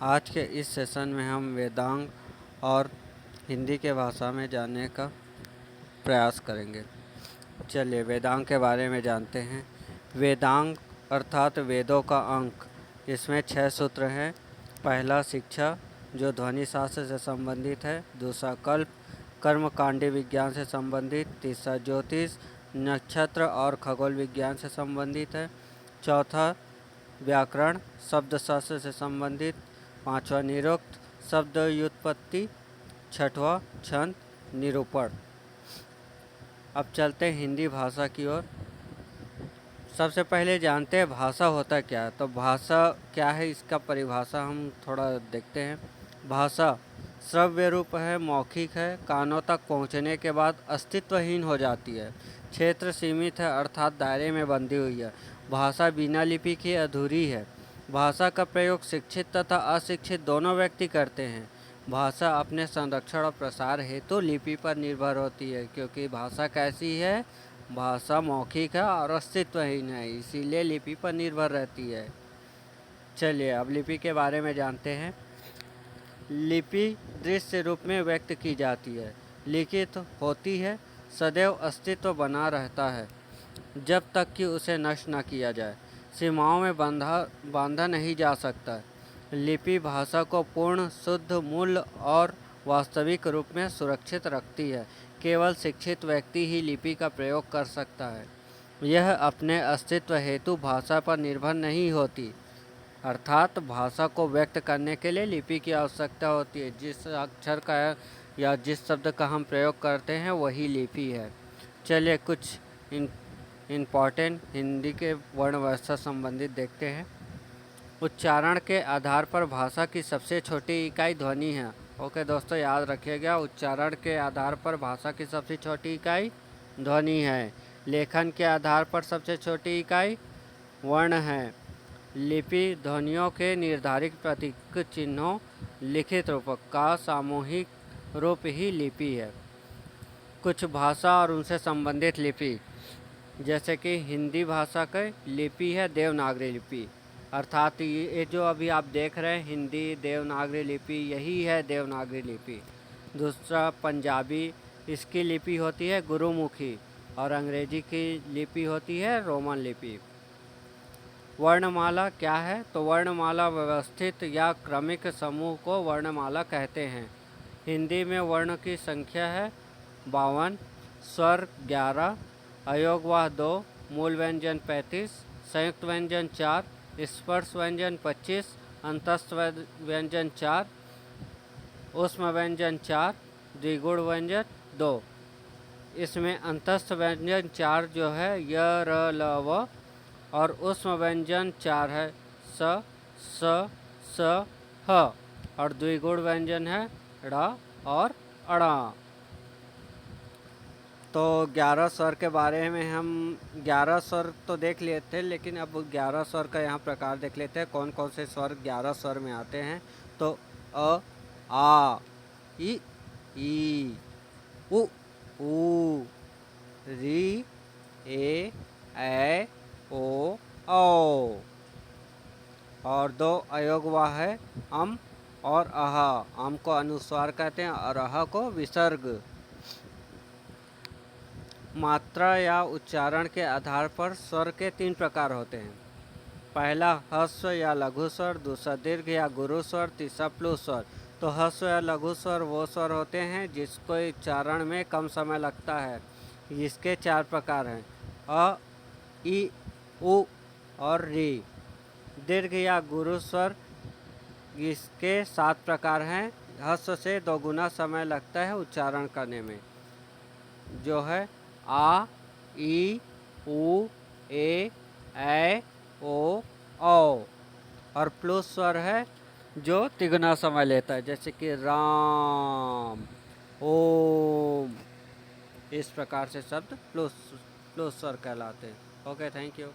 आज के इस सेशन में हम वेदांग और हिंदी के भाषा में जानने का प्रयास करेंगे। चलिए वेदांग के बारे में जानते हैं। वेदांग अर्थात वेदों का अंक। इसमें 6 सूत्र हैं। पहला शिक्षा, जो ध्वनि शास्त्र से संबंधित है। दूसरा कल्प, कर्मकांडी विज्ञान से संबंधित। तीसरा ज्योतिष, नक्षत्र और खगोल विज्ञान से संबंधित है। चौथा व्याकरण, शब्दशास्त्र से संबंधित। पांचवा निरुक्त, शब्द व्युत्पत्ति। छठवां छंद, निरूपण। अब चलते हैं हिंदी भाषा की ओर। सबसे पहले जानते हैं भाषा होता क्या है। तो भाषा क्या है, इसका परिभाषा हम थोड़ा देखते हैं। भाषा श्रव्य रूप है, मौखिक है, कानों तक पहुंचने के बाद अस्तित्वहीन हो जाती है। क्षेत्र सीमित है अर्थात दायरे में बंधी हुई है। भाषा बिना लिपि की अधूरी है। भाषा का प्रयोग शिक्षित तथा अशिक्षित दोनों व्यक्ति करते हैं। भाषा अपने संरक्षण और प्रसार हेतु लिपि पर निर्भर होती है, क्योंकि भाषा कैसी है, भाषा मौखिक है और अस्तित्वहीन है, इसीलिए लिपि पर निर्भर रहती है। चलिए अब लिपि के बारे में जानते हैं। लिपि दृश्य रूप में व्यक्त की जाती है, लिखित होती है, सदैव अस्तित्व बना रहता है जब तक कि उसे नष्ट न किया जाए। सीमाओं में बांधा नहीं जा सकता। लिपि भाषा को पूर्ण, शुद्ध, मूल और वास्तविक रूप में सुरक्षित रखती है। केवल शिक्षित व्यक्ति ही लिपि का प्रयोग कर सकता है। यह अपने अस्तित्व हेतु भाषा पर निर्भर नहीं होती, अर्थात भाषा को व्यक्त करने के लिए लिपि की आवश्यकता होती है। जिस अक्षर का या जिस शब्द का हम प्रयोग करते हैं वही लिपि है। चलिए कुछ इम्पॉर्टेंट हिंदी के वर्ण व्यवस्था संबंधित देखते हैं। उच्चारण के आधार पर भाषा की सबसे छोटी इकाई ध्वनि है। ओके दोस्तों, याद रखिएगा, उच्चारण के आधार पर भाषा की सबसे छोटी इकाई ध्वनि है। लेखन के आधार पर सबसे छोटी इकाई वर्ण है। लिपि ध्वनियों के निर्धारित प्रतीक चिन्हों लिखित रूप का सामूहिक रूप ही लिपि है। कुछ भाषा और उनसे संबंधित लिपि, जैसे कि हिंदी भाषा की लिपि है देवनागरी लिपि, अर्थात ये जो अभी आप देख रहे हैं हिंदी देवनागरी लिपि, यही है देवनागरी लिपि। दूसरा पंजाबी, इसकी लिपि होती है गुरुमुखी और अंग्रेजी की लिपि होती है रोमन लिपि। वर्णमाला क्या है, तो वर्णमाला व्यवस्थित या क्रमिक समूह को वर्णमाला कहते हैं। हिंदी में वर्ण की संख्या है 52, स्वर 11, अयोगवाह 2, मूल व्यंजन 35, संयुक्त व्यंजन 4, स्पर्श व्यंजन 25, अंतस्थ व्यंजन 4, ऊष्म व्यंजन 4, द्विगुण व्यंजन 2। इसमें अंतस्थ व्यंजन 4 जो है य, र, ल, व, और ऊष्म व्यंजन 4 है स, स, ह, और द्विगुण व्यंजन है ड़ और अड़ा। तो 11 स्वर के बारे में हम 11 स्वर तो देख लिए थे, लेकिन अब 11 स्वर का यहाँ प्रकार देख लेते हैं। कौन कौन से स्वर 11 स्वर में आते हैं। तो अ, आ, ई, उ, री, ए, ओ, औ। और 2 अयोगवाह है अम और अहा। अम को अनुस्वार कहते हैं और अहा को विसर्ग। मात्रा या उच्चारण के आधार पर स्वर के 3 प्रकार होते हैं। पहला ह्रस्व या लघु स्वर, दूसरा दीर्घ या गुरु स्वर, तीसरा प्लु स्वर। तो ह्रस्व या लघु स्वर वो स्वर होते हैं जिसको उच्चारण में कम समय लगता है। इसके 4 प्रकार हैं, अ, ई, उ और री। दीर्घ या गुरु स्वर, इसके 7 प्रकार हैं। ह्रस्व से 2 गुना समय लगता है उच्चारण करने में, जो है आ, ई, उ, ए, ओ, औ। और प्लु स्वर है जो तिगुना समय लेता है, जैसे कि राम, ओम। इस प्रकार से शब्द प्लु स्वर कहलाते हैं। Okay, thank you.